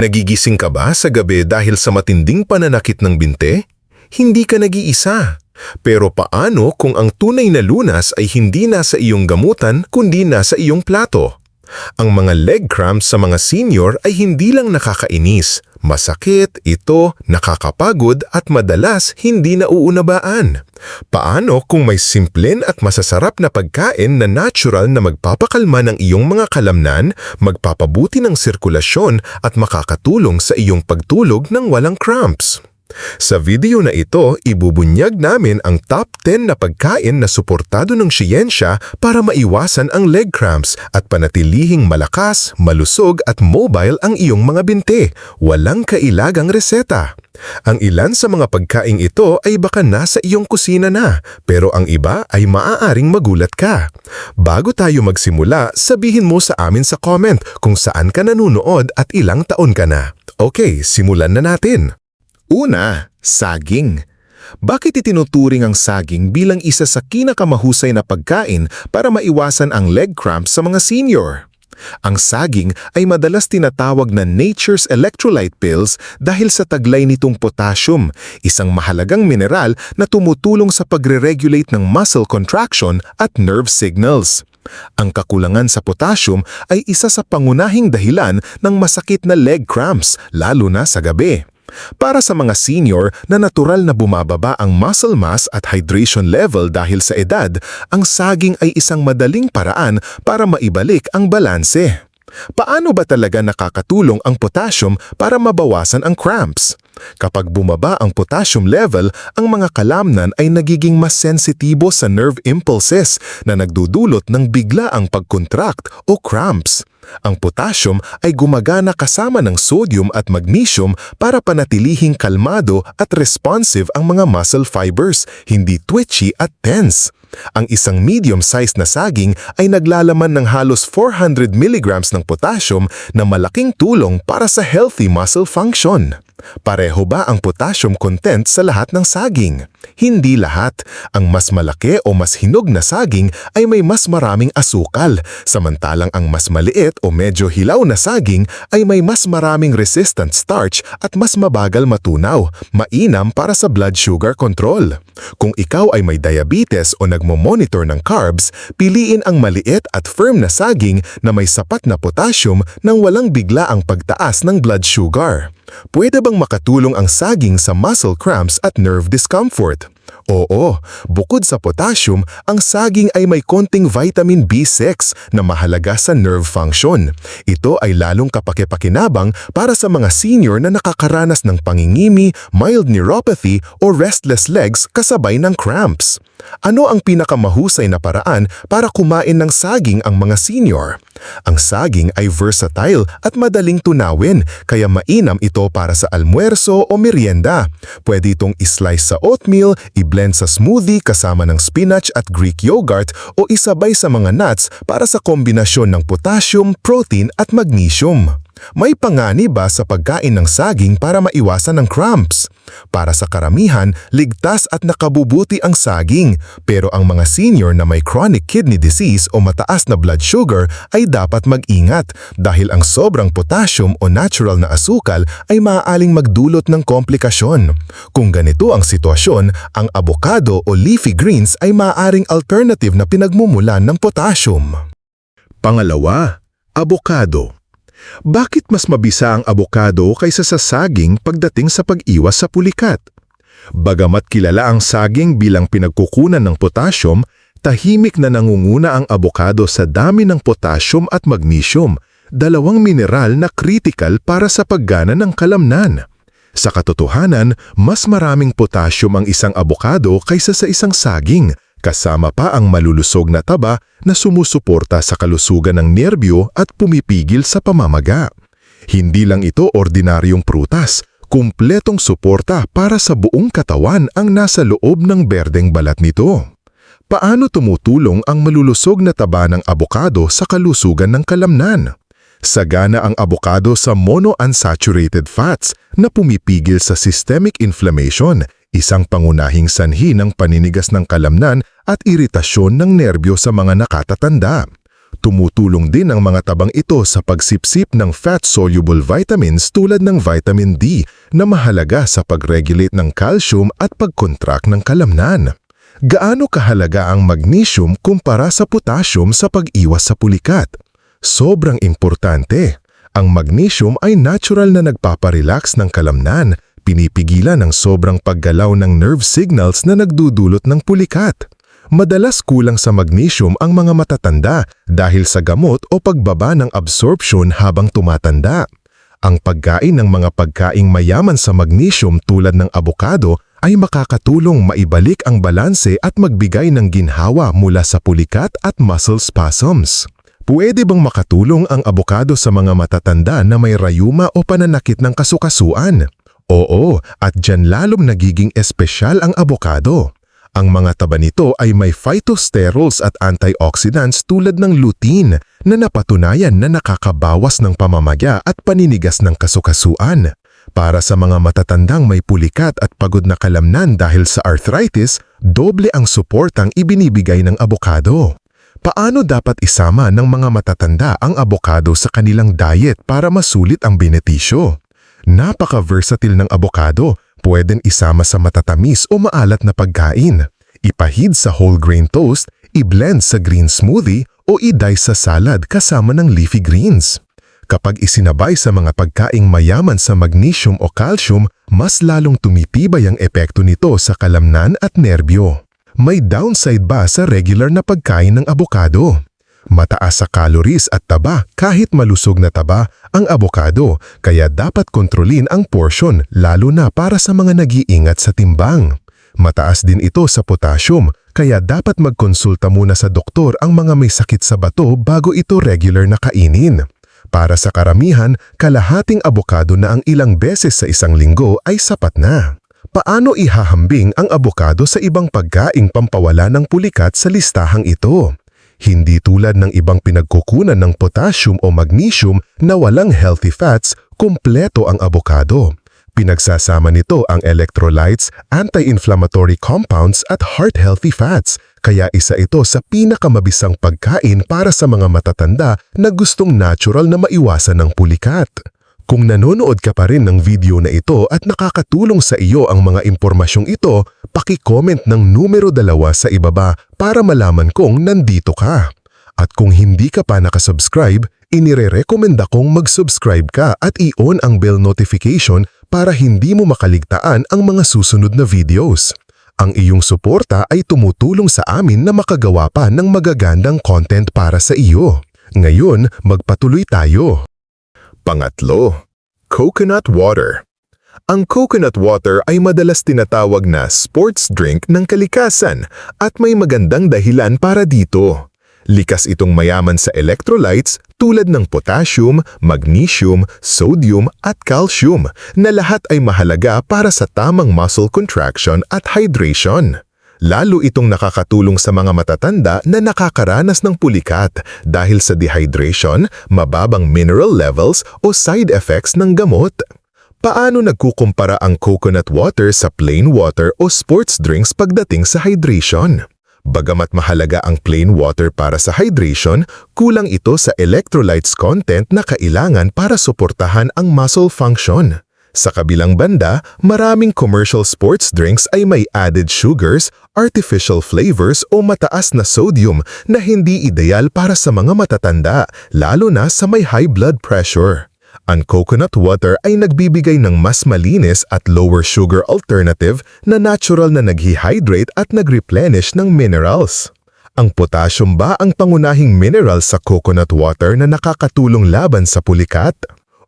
Nagigising ka ba sa gabi dahil sa matinding pananakit ng binte? Hindi ka nag-iisa. Pero paano kung ang tunay na lunas ay hindi nasa iyong gamutan kundi nasa iyong plato? Ang mga leg cramps sa mga senior ay hindi lang nakakainis. Masakit, ito, nakakapagod at madalas hindi nauunabaan. Paano kung may simpleng at masasarap na pagkain na natural na magpapakalma ng iyong mga kalamnan, magpapabuti ng sirkulasyon at makakatulong sa iyong pagtulog ng walang cramps? Sa video na ito, ibubunyag namin ang top 10 na pagkain na suportado ng siyensya para maiwasan ang leg cramps at panatilihing malakas, malusog at mobile ang iyong mga binte. Walang kailagang reseta. Ang ilan sa mga pagkaing ito ay baka nasa iyong kusina na, pero ang iba ay maaaring magulat ka. Bago tayo magsimula, sabihin mo sa amin sa comment kung saan ka nanunood at ilang taon ka na. Okay, simulan na natin. Una, saging. Bakit itinuturing ang saging bilang isa sa kinakamahusay na pagkain para maiwasan ang leg cramps sa mga senior? Ang saging ay madalas tinatawag na nature's electrolyte pills dahil sa taglay nitong potassium, isang mahalagang mineral na tumutulong sa pagre-regulate ng muscle contraction at nerve signals. Ang kakulangan sa potassium ay isa sa pangunahing dahilan ng masakit na leg cramps, lalo na sa gabi. Para sa mga senior na natural na bumababa ang muscle mass at hydration level dahil sa edad, ang saging ay isang madaling paraan para maibalik ang balanse. Paano ba talaga nakakatulong ang potassium para mabawasan ang cramps? Kapag bumaba ang potassium level, ang mga kalamnan ay nagiging mas sensitibo sa nerve impulses na nagdudulot ng biglaang pag-contract o cramps. Ang potassium ay gumagana kasama ng sodium at magnesium para panatilihing kalmado at responsive ang mga muscle fibers, hindi twitchy at tense. Ang isang medium-sized na saging ay naglalaman ng halos 400 mg ng potassium na malaking tulong para sa healthy muscle function. Pareho ba ang potassium content sa lahat ng saging? Hindi lahat. Ang mas malaki o mas hinog na saging ay may mas maraming asukal, samantalang ang mas maliit o medyo hilaw na saging ay may mas maraming resistant starch at mas mabagal matunaw, mainam para sa blood sugar control. Kung ikaw ay may diabetes o nagmo-monitor ng carbs, piliin ang maliit at firm na saging na may sapat na potassium nang walang bigla ang pagtaas ng blood sugar. Pwede bang makatulong ang saging sa muscle cramps at nerve discomfort? Oo, bukod sa potassium, ang saging ay may konting vitamin B6 na mahalaga sa nerve function. Ito ay lalong kapaki-pakinabang para sa mga senior na nakakaranas ng pangingimi, mild neuropathy o restless legs kasabay ng cramps. Ano ang pinakamahusay na paraan para kumain ng saging ang mga senior? Ang saging ay versatile at madaling tunawin, kaya mainam ito para sa almuerso o merienda. Pwede itong islice sa oatmeal, i-blend sa smoothie kasama ng spinach at Greek yogurt o isabay sa mga nuts para sa kombinasyon ng potassium, protein at magnesium. May panganib ba sa pagkain ng saging para maiwasan ng cramps? Para sa karamihan, ligtas at nakabubuti ang saging, pero ang mga senior na may chronic kidney disease o mataas na blood sugar ay dapat mag-ingat dahil ang sobrang potassium o natural na asukal ay maaaring magdulot ng komplikasyon. Kung ganito ang sitwasyon, ang avocado o leafy greens ay maaaring alternative na pinagmumulan ng potassium. Pangalawa, avocado. Bakit mas mabisa ang abokado kaysa sa saging pagdating sa pag-iwas sa pulikat? Bagamat kilala ang saging bilang pinagkukunan ng potassium, tahimik na nangunguna ang abokado sa dami ng potassium at magnesium, dalawang mineral na critical para sa paggana ng kalamnan. Sa katotohanan, mas maraming potassium ang isang abokado kaysa sa isang saging, kasama pa ang malulusog na taba na sumusuporta sa kalusugan ng nerbyo at pumipigil sa pamamaga. Hindi lang ito ordinaryong prutas, kumpletong suporta para sa buong katawan ang nasa loob ng berdeng balat nito. Paano tumutulong ang malulusog na taba ng abokado sa kalusugan ng kalamnan? Sagana ang abokado sa monounsaturated fats na pumipigil sa systemic inflammation, isang pangunahing sanhi ng paninigas ng kalamnan at iritasyon ng nerbyo sa mga nakatatanda. Tumutulong din ang mga tabang ito sa pagsipsip ng fat-soluble vitamins tulad ng vitamin D na mahalaga sa pag-regulate ng calcium at pag-contract ng kalamnan. Gaano kahalaga ang magnesium kumpara sa potassium sa pag-iwas sa pulikat? Sobrang importante. Ang magnesium ay natural na nagpaparelax ng kalamnan, pinipigilan ang sobrang paggalaw ng nerve signals na nagdudulot ng pulikat. Madalas kulang sa magnesium ang mga matatanda dahil sa gamot o pagbaba ng absorption habang tumatanda. Ang pagkain ng mga pagkaing mayaman sa magnesium tulad ng abokado ay makakatulong maibalik ang balanse at magbigay ng ginhawa mula sa pulikat at muscle spasms. Pwede bang makatulong ang abokado sa mga matatanda na may rayuma o pananakit ng kasukasuan? Oo, at dyan lalong nagiging espesyal ang abokado. Ang mga taba nito ay may phytosterols at antioxidants tulad ng lutein na napatunayan na nakakabawas ng pamamaga at paninigas ng kasukasuan. Para sa mga matatandang may pulikat at pagod na kalamnan dahil sa arthritis, doble ang suportang ibinibigay ng abokado. Paano dapat isama ng mga matatanda ang abokado sa kanilang diet para masulit ang benepisyo? Napaka-versatile ng abokado. Pwedeng isama sa matatamis o maalat na pagkain, ipahid sa whole grain toast, i-blend sa green smoothie o i-dice sa salad kasama ng leafy greens. Kapag isinabay sa mga pagkaing mayaman sa magnesium o calcium, mas lalong tumitibay ang epekto nito sa kalamnan at nerbyo. May downside ba sa regular na pagkain ng abokado? Mataas sa calories at taba kahit malusog na taba ang abokado, kaya dapat kontrolin ang portion lalo na para sa mga nag-iingat sa timbang. Mataas din ito sa potassium, kaya dapat magkonsulta muna sa doktor ang mga may sakit sa bato bago ito regular na kainin. Para sa karamihan, kalahating abokado na ang ilang beses sa isang linggo ay sapat na. Paano ihahambing ang abokado sa ibang pagkaing pampawala ng pulikat sa listahang ito? Hindi tulad ng ibang pinagkukunan ng potassium o magnesium na walang healthy fats, kumpleto ang abokado. Pinagsasama nito ang electrolytes, anti-inflammatory compounds at heart-healthy fats, kaya isa ito sa pinakamabisang pagkain para sa mga matatanda na gustong natural na maiwasan ng pulikat. Kung nanonood ka pa rin ng video na ito at nakakatulong sa iyo ang mga impormasyong ito, paki-comment ng numero 2 sa ibaba para malaman kong nandito ka. At kung hindi ka pa nakasubscribe, inire-recommend akong mag-subscribe ka at i-on ang bell notification para hindi mo makaligtaan ang mga susunod na videos. Ang iyong suporta ay tumutulong sa amin na makagawa pa ng magagandang content para sa iyo. Ngayon, magpatuloy tayo. Pangatlo, coconut water. Ang coconut water ay madalas tinatawag na sports drink ng kalikasan at may magandang dahilan para dito. Likas itong mayaman sa electrolytes tulad ng potassium, magnesium, sodium at calcium na lahat ay mahalaga para sa tamang muscle contraction at hydration. Lalo itong nakakatulong sa mga matatanda na nakakaranas ng pulikat dahil sa dehydration, mababang mineral levels o side effects ng gamot. Paano nagkukumpara ang coconut water sa plain water o sports drinks pagdating sa hydration? Bagamat mahalaga ang plain water para sa hydration, kulang ito sa electrolytes content na kailangan para suportahan ang muscle function. Sa kabilang banda, maraming commercial sports drinks ay may added sugars, artificial flavors o mataas na sodium na hindi ideal para sa mga matatanda, lalo na sa may high blood pressure. Ang coconut water ay nagbibigay ng mas malinis at lower sugar alternative na natural na nag-hydrate at nag-replenish ng minerals. Ang potassium ba ang pangunahing mineral sa coconut water na nakakatulong laban sa pulikat?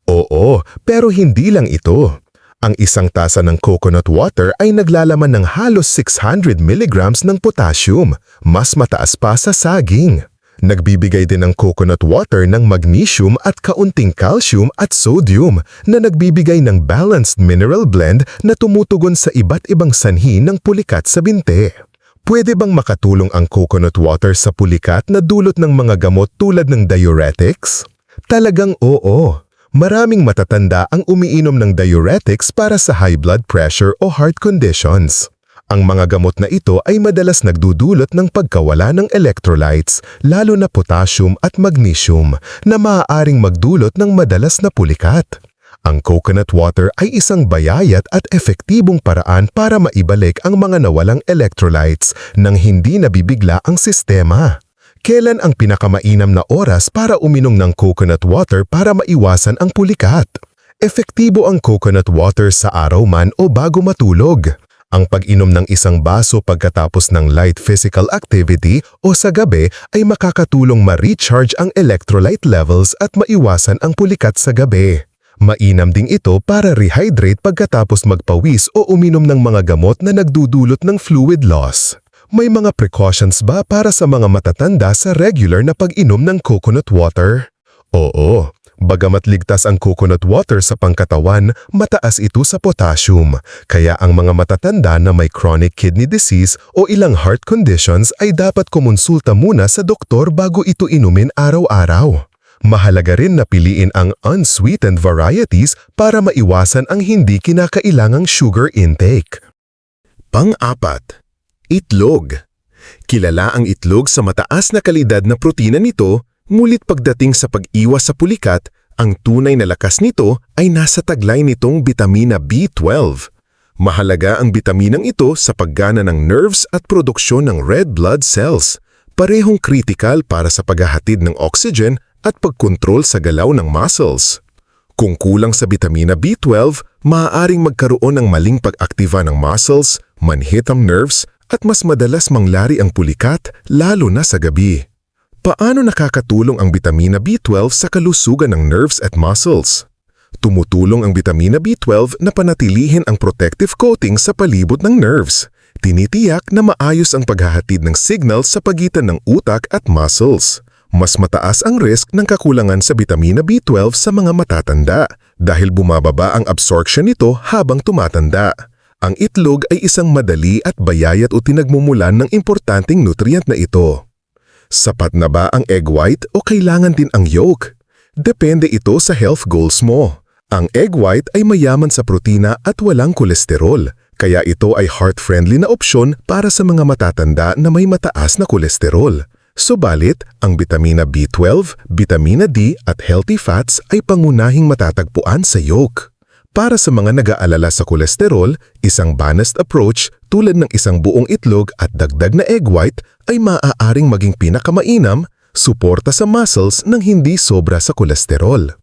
Oo, pero hindi lang ito. Ang isang tasa ng coconut water ay naglalaman ng halos 600 mg ng potassium, mas mataas pa sa saging. Nagbibigay din ang coconut water ng magnesium at kaunting calcium at sodium na nagbibigay ng balanced mineral blend na tumutugon sa iba't ibang sanhi ng pulikat sa binte. Pwede bang makatulong ang coconut water sa pulikat na dulot ng mga gamot tulad ng diuretics? Talagang oo. Maraming matatanda ang umiinom ng diuretics para sa high blood pressure o heart conditions. Ang mga gamot na ito ay madalas nagdudulot ng pagkawala ng electrolytes, lalo na potassium at magnesium, na maaaring magdulot ng madalas na pulikat. Ang coconut water ay isang bayayat at epektibong paraan para maibalik ang mga nawalang electrolytes nang hindi nabibigla ang sistema. Kailan ang pinakamainam na oras para uminom ng coconut water para maiwasan ang pulikat? Epektibo ang coconut water sa araw man o bago matulog. Ang pag-inom ng isang baso pagkatapos ng light physical activity o sa gabi ay makakatulong ma-recharge ang electrolyte levels at maiwasan ang pulikat sa gabi. Mainam ding ito para rehydrate pagkatapos magpawis o uminom ng mga gamot na nagdudulot ng fluid loss. May mga precautions ba para sa mga matatanda sa regular na pag-inom ng coconut water? Oo. Bagamat ligtas ang coconut water sa pangkatawan, mataas ito sa potassium. Kaya ang mga matatanda na may chronic kidney disease o ilang heart conditions ay dapat kumonsulta muna sa doktor bago ito inumin araw-araw. Mahalaga rin na piliin ang unsweetened varieties para maiwasan ang hindi kinakailangang sugar intake. Pang-apat, itlog. Kilala ang itlog sa mataas na kalidad na protina nito. Ngunit pagdating sa pag-iwas sa pulikat, ang tunay na lakas nito ay nasa taglay nitong bitamina B12. Mahalaga ang bitaminang ito sa paggana ng nerves at produksyon ng red blood cells, parehong kritikal para sa paghahatid ng oxygen at pagkontrol sa galaw ng muscles. Kung kulang sa bitamina B12, maaaring magkaroon ng maling pag-aktiva ng muscles, manhit ang nerves, at mas madalas manglari ang pulikat, lalo na sa gabi. Paano nakakatulong ang bitamina B12 sa kalusugan ng nerves at muscles? Tumutulong ang bitamina B12 na panatilihin ang protective coating sa palibot ng nerves. Tinitiyak na maayos ang paghahatid ng signals sa pagitan ng utak at muscles. Mas mataas ang risk ng kakulangan sa bitamina B12 sa mga matatanda dahil bumababa ang absorption nito habang tumatanda. Ang itlog ay isang madali at bayayat o tinagmumulan ng importanteng nutrient na ito. Sapat na ba ang egg white o kailangan din ang yolk? Depende ito sa health goals mo. Ang egg white ay mayaman sa protina at walang kolesterol, kaya ito ay heart-friendly na opsyon para sa mga matatanda na may mataas na kolesterol. Subalit, ang bitamina B12, bitamina D at healthy fats ay pangunahing matatagpuan sa yolk. Para sa mga nag-aalala sa kolesterol, isang balanced approach tulad ng isang buong itlog at dagdag na egg white ay maaaring maging pinakamainam, suporta sa muscles nang hindi sobra sa kolesterol.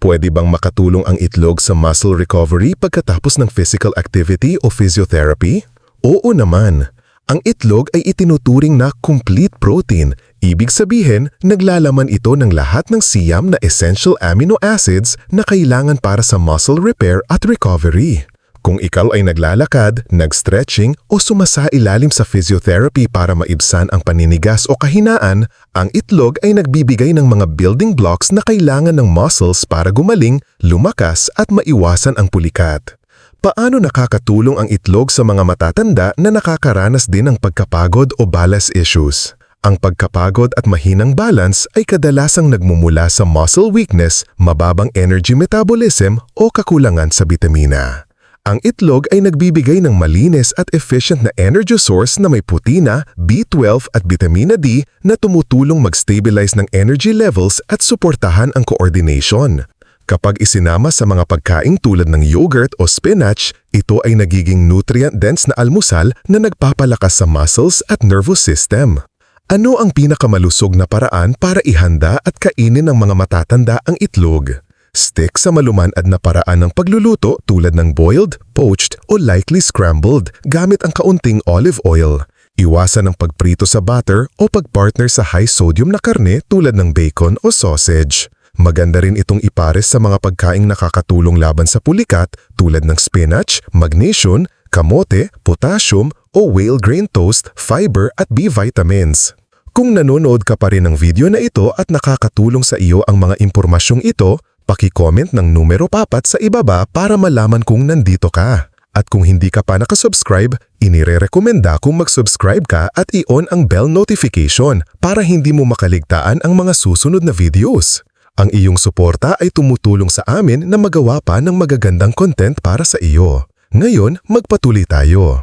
Pwede bang makatulong ang itlog sa muscle recovery pagkatapos ng physical activity o physiotherapy? Oo naman. Ang itlog ay itinuturing na complete protein. Ibig sabihin, naglalaman ito ng lahat ng siyam na essential amino acids na kailangan para sa muscle repair at recovery. Kung ikaw ay naglalakad, nag-stretching o sumasailalim sa physiotherapy para maibsan ang paninigas o kahinaan, ang itlog ay nagbibigay ng mga building blocks na kailangan ng muscles para gumaling, lumakas at maiwasan ang pulikat. Paano nakakatulong ang itlog sa mga matatanda na nakakaranas din ng pagkapagod o balance issues? Ang pagkapagod at mahinang balance ay kadalasang nagmumula sa muscle weakness, mababang energy metabolism o kakulangan sa bitamina. Ang itlog ay nagbibigay ng malinis at efficient na energy source na may protina, B12 at bitamina D na tumutulong mag-stabilize ng energy levels at suportahan ang coordination. Kapag isinama sa mga pagkain tulad ng yogurt o spinach, ito ay nagiging nutrient-dense na almusal na nagpapalakas sa muscles at nervous system. Ano ang pinakamalusog na paraan para ihanda at kainin ng mga matatanda ang itlog? Stick sa malumanad na paraan ng pagluluto tulad ng boiled, poached o lightly scrambled gamit ang kaunting olive oil. Iwasan ang pagprito sa butter o pagpartner sa high-sodium na karne tulad ng bacon o sausage. Maganda rin itong ipares sa mga pagkaing nakakatulong laban sa pulikat tulad ng spinach, magnesium, kamote, potassium o whole grain toast, fiber at B vitamins. Kung nanonood ka pa rin ng video na ito at nakakatulong sa iyo ang mga impormasyong ito, paki-comment ng numero 4 sa ibaba para malaman kung nandito ka. At kung hindi ka pa nakasubscribe, inirerekomenda kung mag-subscribe ka at i-on ang bell notification para hindi mo makaligtaan ang mga susunod na videos. Ang iyong suporta ay tumutulong sa amin na magawa pa ng magagandang content para sa iyo. Ngayon, magpatuloy tayo.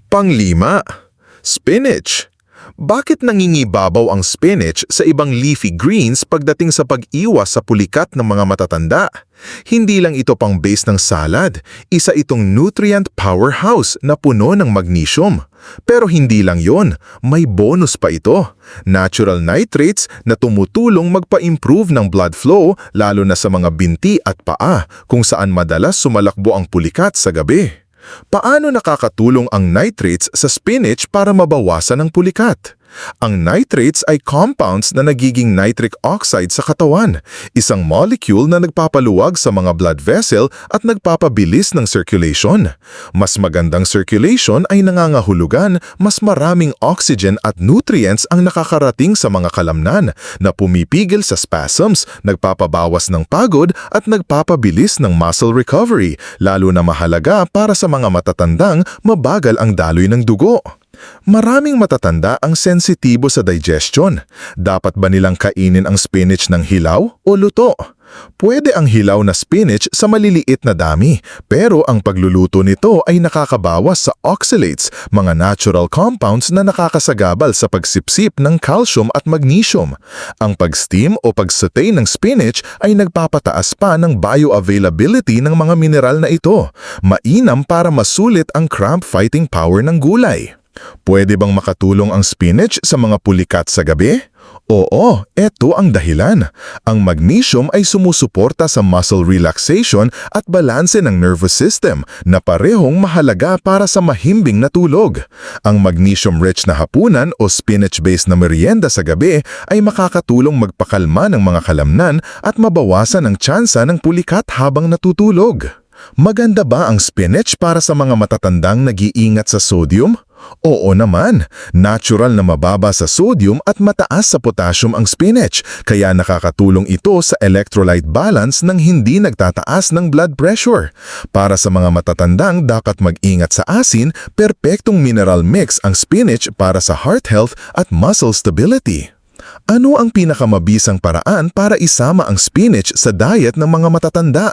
Panglima, spinach. Bakit nangingibabaw ang spinach sa ibang leafy greens pagdating sa pag-iwas sa pulikat ng mga matatanda? Hindi lang ito pang base ng salad, isa itong nutrient powerhouse na puno ng magnesium. Pero hindi lang yon, may bonus pa ito. Natural nitrates na tumutulong magpa-improve ng blood flow lalo na sa mga binti at paa kung saan madalas sumalakbo ang pulikat sa gabi. Paano nakakatulong ang nitrates sa spinach para mabawasan ang pulikat? Ang nitrates ay compounds na nagiging nitric oxide sa katawan, isang molecule na nagpapaluwag sa mga blood vessel at nagpapabilis ng circulation. Mas magandang circulation ay nangangahulugan mas maraming oxygen at nutrients ang nakakarating sa mga kalamnan na pumipigil sa spasms, nagpapabawas ng pagod at nagpapabilis ng muscle recovery, lalo na mahalaga para sa mga matatandang mabagal ang daloy ng dugo. Maraming matatanda ang sensitibo sa digestion. Dapat ba nilang kainin ang spinach ng hilaw o luto? Pwede ang hilaw na spinach sa maliliit na dami, pero ang pagluluto nito ay nakakabawas sa oxalates, mga natural compounds na nakakasagabal sa pagsipsip ng calcium at magnesium. Ang pag-steam o pag-saute ng spinach ay nagpapataas pa ng bioavailability ng mga mineral na ito, mainam para masulit ang cramp-fighting power ng gulay. Pwede bang makatulong ang spinach sa mga pulikat sa gabi? Oo, eto ang dahilan. Ang magnesium ay sumusuporta sa muscle relaxation at balanse ng nervous system na parehong mahalaga para sa mahimbing na tulog. Ang magnesium-rich na hapunan o spinach-based na merienda sa gabi ay makakatulong magpakalma ng mga kalamnan at mabawasan ang tsansa ng pulikat habang natutulog. Maganda ba ang spinach para sa mga matatandang nag-iingat sa sodium? Oo naman, natural na mababa sa sodium at mataas sa potassium ang spinach, kaya nakakatulong ito sa electrolyte balance nang hindi nagtataas ng blood pressure. Para sa mga matatandang dapat mag-ingat sa asin, perpektong mineral mix ang spinach para sa heart health at muscle stability. Ano ang pinakamabisang paraan para isama ang spinach sa diet ng mga matatanda?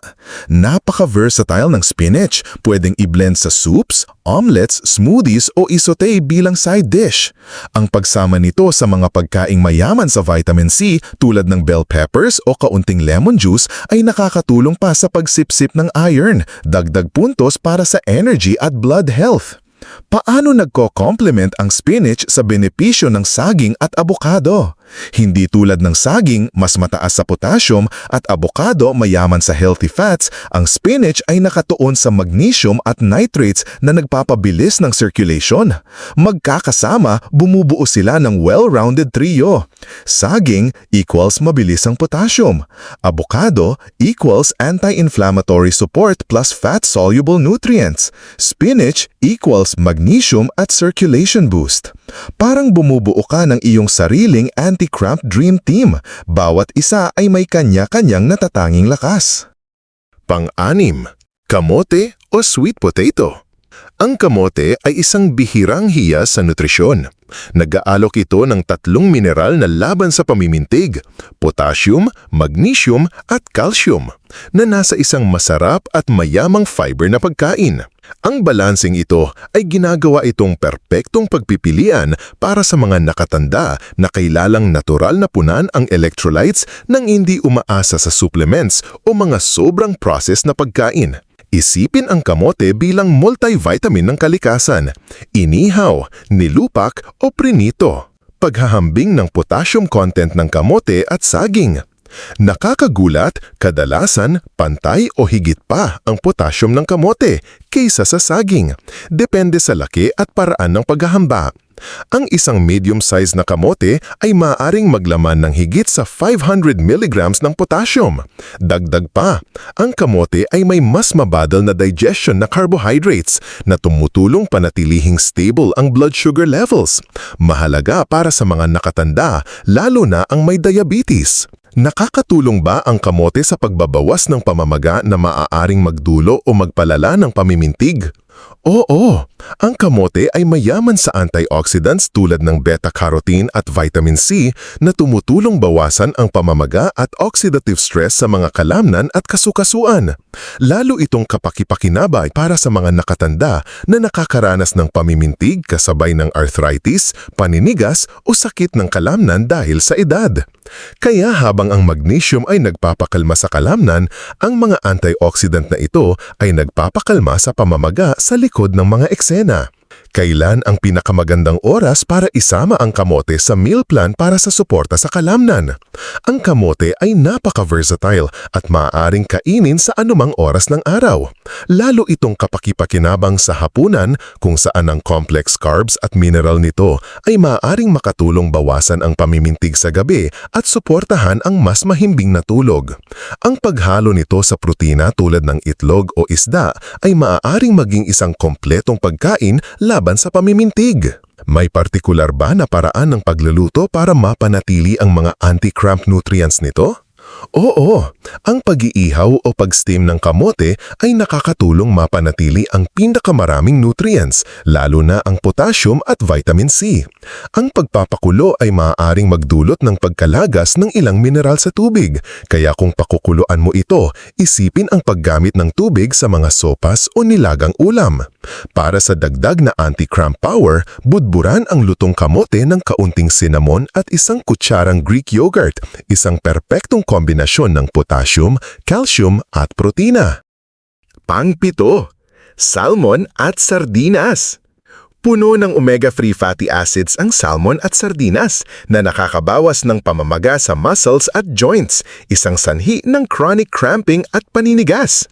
Napaka-versatile ng spinach. Pwedeng i-blend sa soups, omelets, smoothies o isaute bilang side dish. Ang pagsama nito sa mga pagkaing mayaman sa vitamin C tulad ng bell peppers o kaunting lemon juice ay nakakatulong pa sa pagsipsip ng iron, dagdag puntos para sa energy at blood health. Paano nagko-complement ang spinach sa benepisyo ng saging at abokado? Hindi tulad ng saging, mas mataas sa potassium at abokado mayaman sa healthy fats, ang spinach ay nakatuon sa magnesium at nitrates na nagpapabilis ng circulation. Magkakasama, bumubuo sila ng well-rounded trio. Saging equals mabilis ang potassium. Abokado equals anti-inflammatory support plus fat-soluble nutrients. Spinach equals magnesium at circulation boost. Parang bumubuo ka ng iyong sariling anti-cramp dream team. Bawat isa ay may kanya-kanyang natatanging lakas. Pang-anim, kamote o sweet potato. Ang kamote ay isang bihirang hiya sa nutrisyon. Nag-aalok ito ng 3 mineral na laban sa pamimintig, potassium, magnesium at calcium, na nasa isang masarap at mayamang fiber na pagkain. Ang balansing ito ay ginagawa itong perpektong pagpipilian para sa mga nakatanda na kailalang natural na punan ang electrolytes nang hindi umaasa sa supplements o mga sobrang processed na pagkain. Isipin ang kamote bilang multivitamin ng kalikasan, inihaw, nilupak o prinito. Paghahambing ng potassium content ng kamote at saging. Nakakagulat, kadalasan, pantay o higit pa ang potassium ng kamote kaysa sa saging. Depende sa laki at paraan ng paghahamba. Ang isang medium-sized na kamote ay maaaring maglaman ng higit sa 500 mg ng potassium. Dagdag pa, ang kamote ay may mas mabadal na digestion na carbohydrates na tumutulong panatilihing stable ang blood sugar levels. Mahalaga para sa mga nakatanda, lalo na ang may diabetes. Nakakatulong ba ang kamote sa pagbabawas ng pamamaga na maaaring magdulo o magpalala ng pamimintig? Oo, ang kamote ay mayaman sa antioxidants tulad ng beta-carotene at vitamin C na tumutulong bawasan ang pamamaga at oxidative stress sa mga kalamnan at kasukasuan. Lalo itong kapakipakinabay para sa mga nakatanda na nakakaranas ng pamimintig kasabay ng arthritis, paninigas o sakit ng kalamnan dahil sa edad. Kaya habang ang magnesium ay nagpapakalma sa kalamnan, ang mga antioxidant na ito ay nagpapakalma sa pamamaga sa likod ng mga eksena. Kailan ang pinakamagandang oras para isama ang kamote sa meal plan para sa suporta sa kalamnan? Ang kamote ay napaka-versatile at maaaring kainin sa anumang oras ng araw. Lalo itong kapakipakinabang sa hapunan kung saan ang complex carbs at mineral nito ay maaaring makatulong bawasan ang pamimintig sa gabi at suportahan ang mas mahimbing na tulog. Ang paghalo nito sa protina tulad ng itlog o isda ay maaaring maging isang kompletong pagkain laban sa pamimintig. May partikular ba na paraan ng pagluluto para mapanatili ang mga anti-cramp nutrients nito? Oo, ang pag-iihaw o pag-steam ng kamote ay nakakatulong mapanatili ang pinakamaraming nutrients, lalo na ang potassium at vitamin C. Ang pagpapakulo ay maaaring magdulot ng pagkalagas ng ilang mineral sa tubig, kaya kung pakukuluan mo ito, isipin ang paggamit ng tubig sa mga sopas o nilagang ulam. Para sa dagdag na anti-cramp power, budburan ang lutong kamote ng kaunting cinnamon at isang kutsarang Greek yogurt, isang perpektong kombinasyon ng potassium, calcium at protina. Pang-7, salmon at sardinas. Puno ng omega-3 fatty acids ang salmon at sardinas na nakakabawas ng pamamaga sa muscles at joints, isang sanhi ng chronic cramping at paninigas.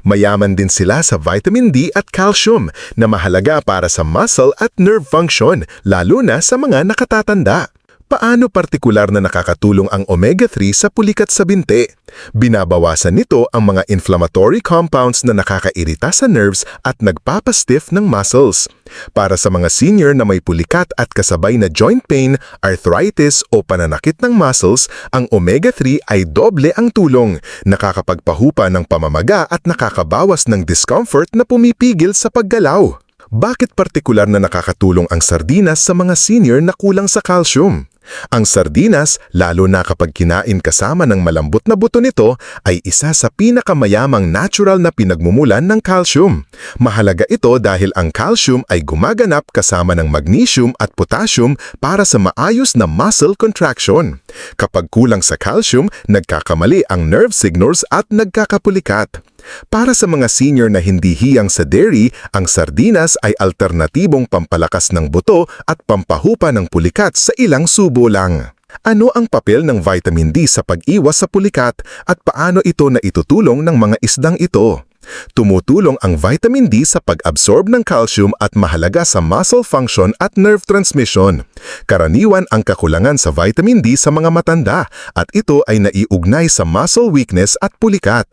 Mayaman din sila sa vitamin D at calcium na mahalaga para sa muscle at nerve function, lalo na sa mga nakatatanda. Paano partikular na nakakatulong ang omega-3 sa pulikat sa binti? Binabawasan nito ang mga inflammatory compounds na nakakairita sa nerves at nagpapastiff ng muscles. Para sa mga senior na may pulikat at kasabay na joint pain, arthritis o pananakit ng muscles, ang omega-3 ay doble ang tulong, nakakapagpahupa ng pamamaga at nakakabawas ng discomfort na pumipigil sa paggalaw. Bakit partikular na nakakatulong ang sardinas sa mga senior na kulang sa calcium? Ang sardinas, lalo na kapag kinain kasama ng malambot na buto nito, ay isa sa pinakamayamang natural na pinagmumulan ng calcium. Mahalaga ito dahil ang calcium ay gumaganap kasama ng magnesium at potassium para sa maayos na muscle contraction. Kapag kulang sa calcium, nagkakamali ang nerve signals at nagkakapulikat. Para sa mga senior na hindi hiyang sa dairy, ang sardinas ay alternatibong pampalakas ng buto at pampahupa ng pulikat sa ilang subo lang. Ano ang papel ng vitamin D sa pag-iwas sa pulikat at paano ito naitutulong ng mga isdang ito? Tumutulong ang vitamin D sa pag-absorb ng calcium at mahalaga sa muscle function at nerve transmission. Karaniwan ang kakulangan sa vitamin D sa mga matanda at ito ay naiugnay sa muscle weakness at pulikat.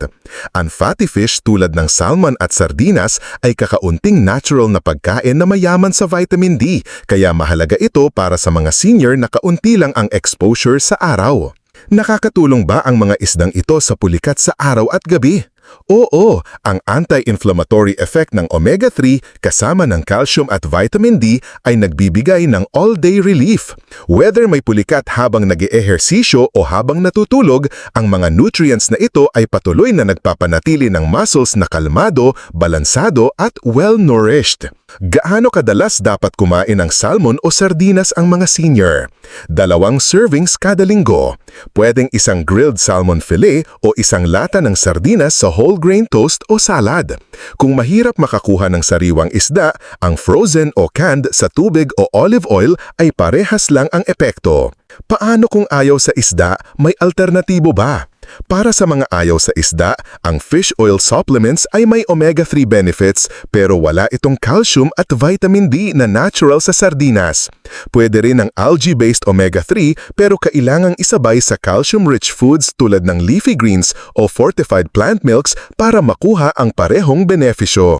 Ang fatty fish tulad ng salmon at sardinas ay kakaunting natural na pagkain na mayaman sa vitamin D, kaya mahalaga ito para sa mga senior na kaunti lang ang exposure sa araw. Nakakatulong ba ang mga isdang ito sa pulikat sa araw at gabi? Oo, ang anti-inflammatory effect ng omega-3 kasama ng calcium at vitamin D ay nagbibigay ng all-day relief. Whether may pulikat habang nag-eehersisyo o habang natutulog, ang mga nutrients na ito ay patuloy na nagpapanatili ng muscles na kalmado, balansado at well-nourished. Gaano kadalas dapat kumain ng salmon o sardinas ang mga senior? 2 servings kada linggo. Pwedeng isang grilled salmon fillet o isang lata ng sardinas sa whole grain toast o salad. Kung mahirap makakuha ng sariwang isda, ang frozen o canned sa tubig o olive oil ay parehas lang ang epekto. Paano kung ayaw sa isda, may alternatibo ba? Para sa mga ayaw sa isda, ang fish oil supplements ay may omega-3 benefits pero wala itong calcium at vitamin D na natural sa sardinas. Pwede rin ang algae-based omega-3 pero kailangang isabay sa calcium-rich foods tulad ng leafy greens o fortified plant milks para makuha ang parehong benepisyo.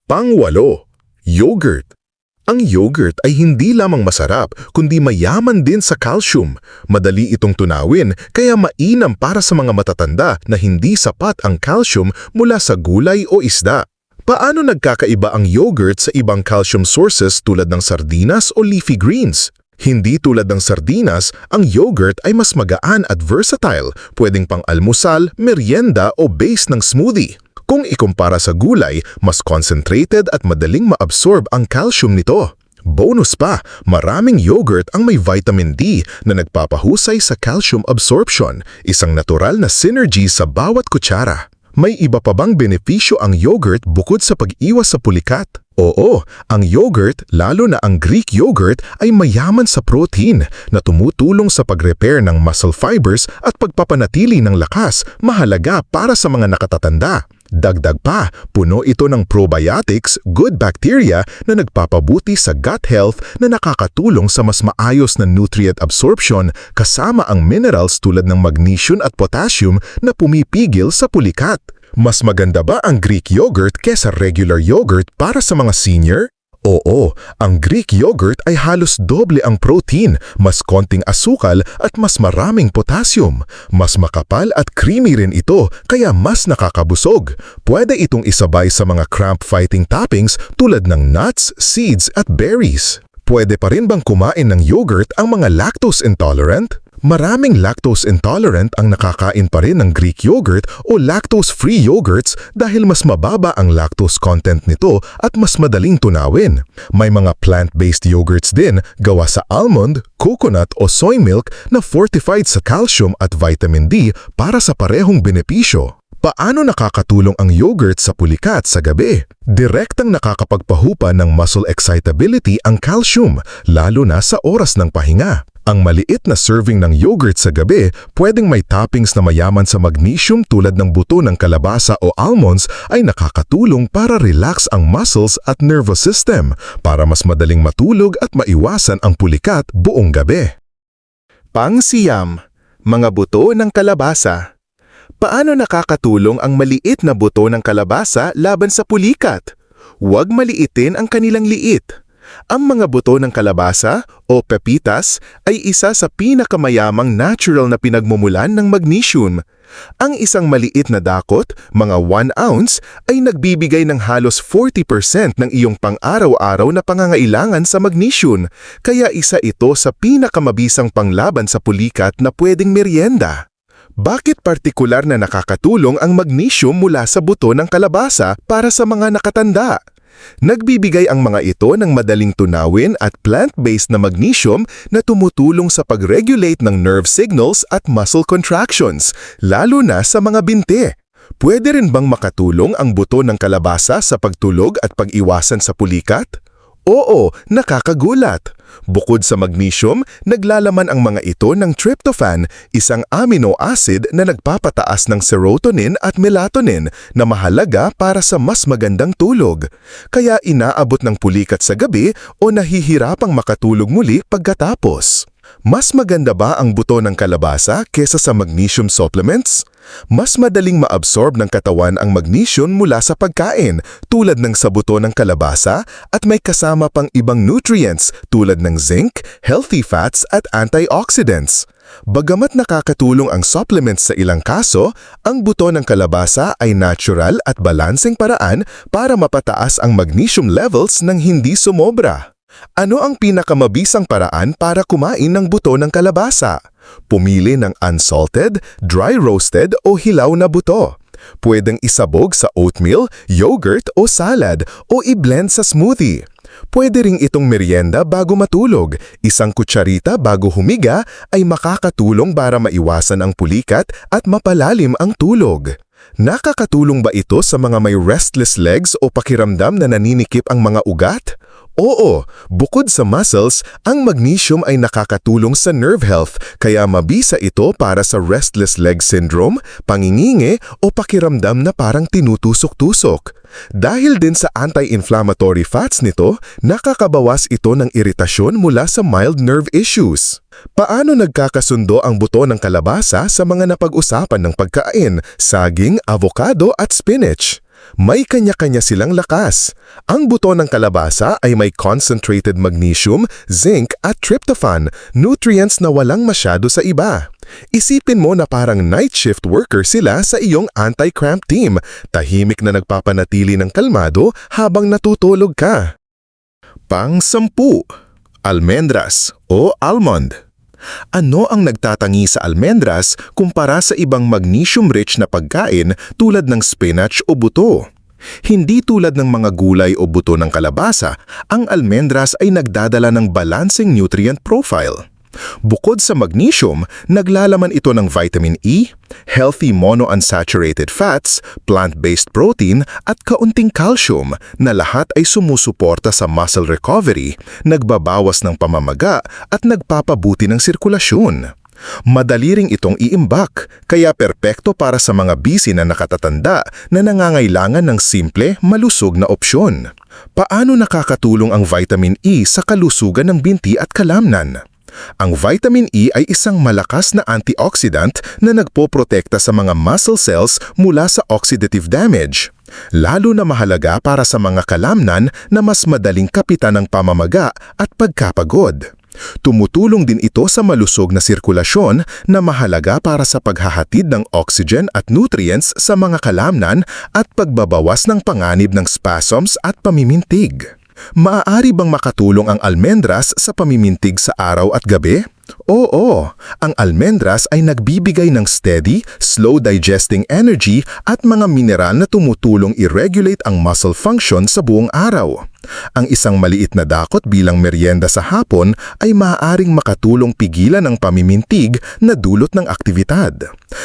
Pang-8, yogurt. Ang yogurt ay hindi lamang masarap kundi mayaman din sa calcium. Madali itong tunawin kaya mainam para sa mga matatanda na hindi sapat ang calcium mula sa gulay o isda. Paano nagkakaiba ang yogurt sa ibang calcium sources tulad ng sardinas o leafy greens? Hindi tulad ng sardinas, ang yogurt ay mas magaan at versatile, pwedeng pang-almusal, merienda o base ng smoothie. Kung ikumpara sa gulay, mas concentrated at madaling maabsorb ang calcium nito. Bonus pa, maraming yogurt ang may vitamin D na nagpapahusay sa calcium absorption, isang natural na synergy sa bawat kutsara. May iba pa bang benepisyo ang yogurt bukod sa pag-iwas sa pulikat? Oo, ang yogurt, lalo na ang Greek yogurt, ay mayaman sa protein na tumutulong sa pag-repair ng muscle fibers at pagpapanatili ng lakas, mahalaga para sa mga nakatatanda. Dagdag pa, puno ito ng probiotics, good bacteria na nagpapabuti sa gut health na nakakatulong sa mas maayos na nutrient absorption kasama ang minerals tulad ng magnesium at potassium na pumipigil sa pulikat. Mas maganda ba ang Greek yogurt kesa regular yogurt para sa mga senior? Oo, ang Greek yogurt ay halos doble ang protein, mas konting asukal at mas maraming potassium. Mas makapal at creamy rin ito kaya mas nakakabusog. Pwede itong isabay sa mga cramp-fighting toppings tulad ng nuts, seeds at berries. Pwede pa rin bang kumain ng yogurt ang mga lactose intolerant? Maraming lactose intolerant ang nakakain pa rin ng Greek yogurt o lactose-free yogurts dahil mas mababa ang lactose content nito at mas madaling tunawin. May mga plant-based yogurts din gawa sa almond, coconut o soy milk na fortified sa calcium at vitamin D para sa parehong benepisyo. Paano nakakatulong ang yogurt sa pulikat sa gabi? Direktang nakakapagpahupa ng muscle excitability ang calcium, lalo na sa oras ng pahinga. Ang maliit na serving ng yogurt sa gabi pwedeng may toppings na mayaman sa magnesium tulad ng buto ng kalabasa o almonds ay nakakatulong para relax ang muscles at nervous system para mas madaling matulog at maiwasan ang pulikat buong gabi. Pangsiyam, mga buto ng kalabasa. Paano nakakatulong ang maliit na buto ng kalabasa laban sa pulikat? Huwag maliitin ang kanilang liit. Ang mga buto ng kalabasa o pepitas ay isa sa pinakamayamang natural na pinagmumulan ng magnesium. Ang isang maliit na dakot, mga 1 ounce, ay nagbibigay ng halos 40% ng iyong pang-araw-araw na pangangailangan sa magnesium, kaya isa ito sa pinakamabisang panglaban sa pulikat na pwedeng merienda. Bakit partikular na nakakatulong ang magnesium mula sa buto ng kalabasa para sa mga nakatanda? Nagbibigay ang mga ito ng madaling tunawin at plant-based na magnesium na tumutulong sa pag-regulate ng nerve signals at muscle contractions, lalo na sa mga binti. Pwede rin bang makatulong ang buto ng kalabasa sa pagtulog at pag-iwasan sa pulikat? Oo, nakakagulat. Bukod sa magnesium, naglalaman ang mga ito ng tryptophan, isang amino acid na nagpapataas ng serotonin at melatonin na mahalaga para sa mas magandang tulog. Kaya inaabot ng pulikat sa gabi o nahihirapang makatulog muli pagkatapos. Mas maganda ba ang buto ng kalabasa kesa sa magnesium supplements? Mas madaling maabsorb ng katawan ang magnesium mula sa pagkain tulad ng sa buto ng kalabasa at may kasama pang ibang nutrients tulad ng zinc, healthy fats at antioxidants. Bagamat nakakatulong ang supplements sa ilang kaso, ang buto ng kalabasa ay natural at balanseng paraan para mapataas ang magnesium levels nang hindi sumobra. Ano ang pinakamabisang paraan para kumain ng buto ng kalabasa? Pumili ng unsalted, dry roasted o hilaw na buto. Pwedeng isabog sa oatmeal, yogurt o salad o i-blend sa smoothie. Pwede ring itong merienda bago matulog. Isang kutsarita bago humiga ay makakatulong para maiwasan ang pulikat at mapalalim ang tulog. Nakakatulong ba ito sa mga may restless legs o pakiramdam na naninikip ang mga ugat? Oo, bukod sa muscles, ang magnesium ay nakakatulong sa nerve health kaya mabisa ito para sa restless leg syndrome, pangingingi o pakiramdam na parang tinutusok-tusok. Dahil din sa anti-inflammatory fats nito, nakakabawas ito ng iritasyon mula sa mild nerve issues. Paano nagkakasundo ang buto ng kalabasa sa mga napag-usapan ng pagkain, saging, avocado at spinach? May kanya-kanya silang lakas. Ang buto ng kalabasa ay may concentrated magnesium, zinc at tryptophan, nutrients na walang masyado sa iba. Isipin mo na parang night shift worker sila sa iyong anti-cramp team, tahimik na nagpapanatili ng kalmado habang natutulog ka. Pang-10, almendras o almond. Ano ang nagtatangi sa almendras kumpara sa ibang magnesium-rich na pagkain tulad ng spinach o buto? Hindi tulad ng mga gulay o buto ng kalabasa, ang almendras ay nagdadala ng balancing nutrient profile. Bukod sa magnesium, naglalaman ito ng vitamin E, healthy monounsaturated fats, plant-based protein at kaunting calcium na lahat ay sumusuporta sa muscle recovery, nagbabawas ng pamamaga at nagpapabuti ng sirkulasyon. Madali ring itong iimbak, kaya perpekto para sa mga busy na nakatatanda na nangangailangan ng simple, malusog na opsyon. Paano nakakatulong ang vitamin E sa kalusugan ng binti at kalamnan? Ang vitamin E ay isang malakas na antioxidant na nagpoprotekta sa mga muscle cells mula sa oxidative damage. Lalo na mahalaga para sa mga kalamnan na mas madaling kapitan ng pamamaga at pagkapagod. Tumutulong din ito sa malusog na sirkulasyon na mahalaga para sa paghahatid ng oxygen at nutrients sa mga kalamnan at pagbabawas ng panganib ng spasms at pamimintig. Maaari bang makatulong ang almendras sa pamimintig sa araw at gabi? Oo, ang almendras ay nagbibigay ng steady, slow-digesting energy at mga mineral na tumutulong i-regulate ang muscle function sa buong araw. Ang isang maliit na dakot bilang merienda sa hapon ay maaaring makatulong pigilan ang pamimintig na dulot ng aktibidad.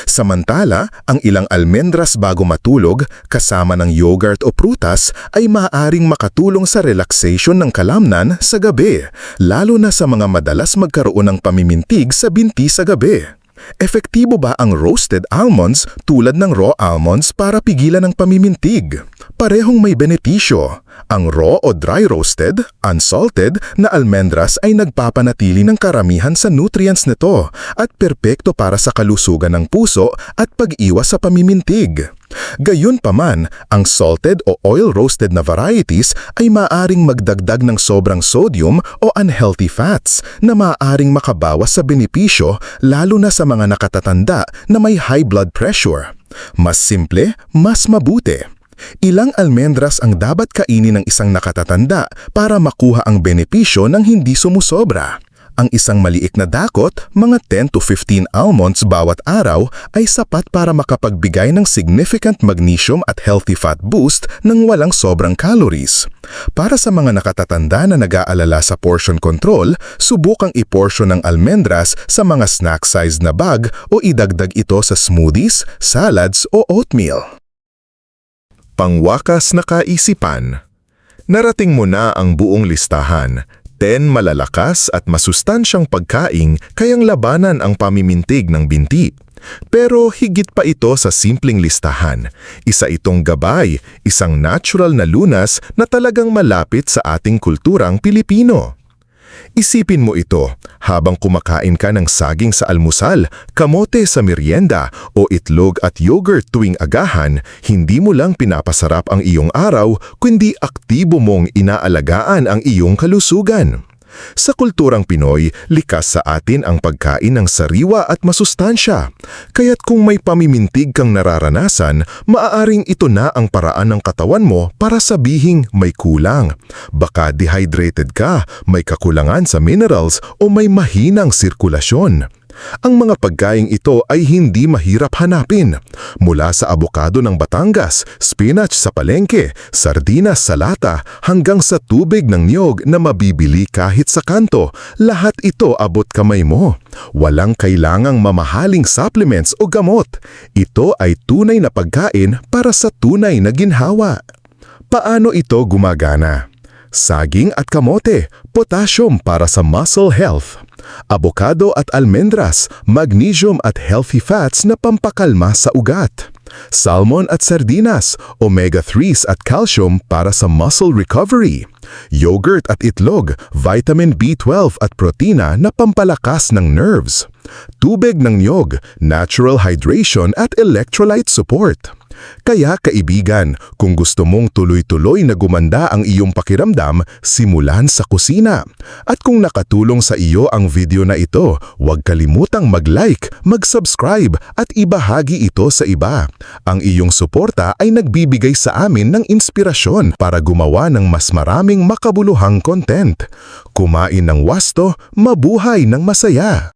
Samantala, ang ilang almendras bago matulog, kasama ng yogurt o prutas, ay maaaring makatulong sa relaxation ng kalamnan sa gabi, lalo na sa mga madalas magkaroon ng pamimintig sa binti sa gabi. Epektibo ba ang roasted almonds tulad ng raw almonds para pigilan ang pamimintig? Parehong may benepisyo. Ang raw o dry roasted, unsalted na almendras ay nagpapanatili ng karamihan sa nutrients nito at perpekto para sa kalusugan ng puso at pag-iwas sa pamimintig. Gayunpaman, ang salted o oil-roasted na varieties ay maaaring magdagdag ng sobrang sodium o unhealthy fats na maaaring makabawas sa benepisyo lalo na sa mga nakatatanda na may high blood pressure. Mas simple, mas mabuti. Ilang almendras ang dapat kainin ng isang nakatatanda para makuha ang benepisyo ng hindi sumusobra. Ang isang maliit na dakot, mga 10 to 15 almonds bawat araw, ay sapat para makapagbigay ng significant magnesium at healthy fat boost nang walang sobrang calories. Para sa mga nakatatanda na nag-aalala sa portion control, subukang iporsyon ng almendras sa mga snack-sized na bag o idagdag ito sa smoothies, salads o oatmeal. Pangwakas na kaisipan. Narating mo na ang buong listahan. 10 malalakas at masustansyang pagkain kayang labanan ang pamimintig ng binti. Pero higit pa ito sa simpleng listahan. Isa itong gabay, isang natural na lunas na talagang malapit sa ating kulturang Pilipino. Isipin mo ito, habang kumakain ka ng saging sa almusal, kamote sa merienda o itlog at yogurt tuwing agahan, hindi mo lang pinapasarap ang iyong araw, kundi aktibo mong inaalagaan ang iyong kalusugan. Sa kulturang Pinoy, likas sa atin ang pagkain ng sariwa at masustansya. Kaya't kung may pamimintig kang nararanasan, maaaring ito na ang paraan ng katawan mo para sabihing may kulang. Baka dehydrated ka, may kakulangan sa minerals o may mahinang sirkulasyon. Ang mga pagkaing ito ay hindi mahirap hanapin. Mula sa abokado ng Batangas, spinach sa palengke, sardinas sa lata, hanggang sa tubig ng niyog na mabibili kahit sa kanto, lahat ito abot kamay mo. Walang kailangang mamahaling supplements o gamot. Ito ay tunay na pagkain para sa tunay na ginhawa. Paano ito gumagana? Saging at kamote, potassium para sa muscle health. Abokado at almendras, magnesium at healthy fats na pampakalma sa ugat. Salmon at sardinas, omega-3s at calcium para sa muscle recovery. Yogurt at itlog, vitamin B12 at protina na pampalakas ng nerves. Tubig ng niyog, natural hydration at electrolyte support. Kaya kaibigan, kung gusto mong tuloy-tuloy na gumanda ang iyong pakiramdam, simulan sa kusina. At kung nakatulong sa iyo ang video na ito, huwag kalimutang mag-like, mag-subscribe at ibahagi ito sa iba. Ang iyong suporta ay nagbibigay sa amin ng inspirasyon para gumawa ng mas maraming makabuluhang content. Kumain ng wasto, mabuhay ng masaya!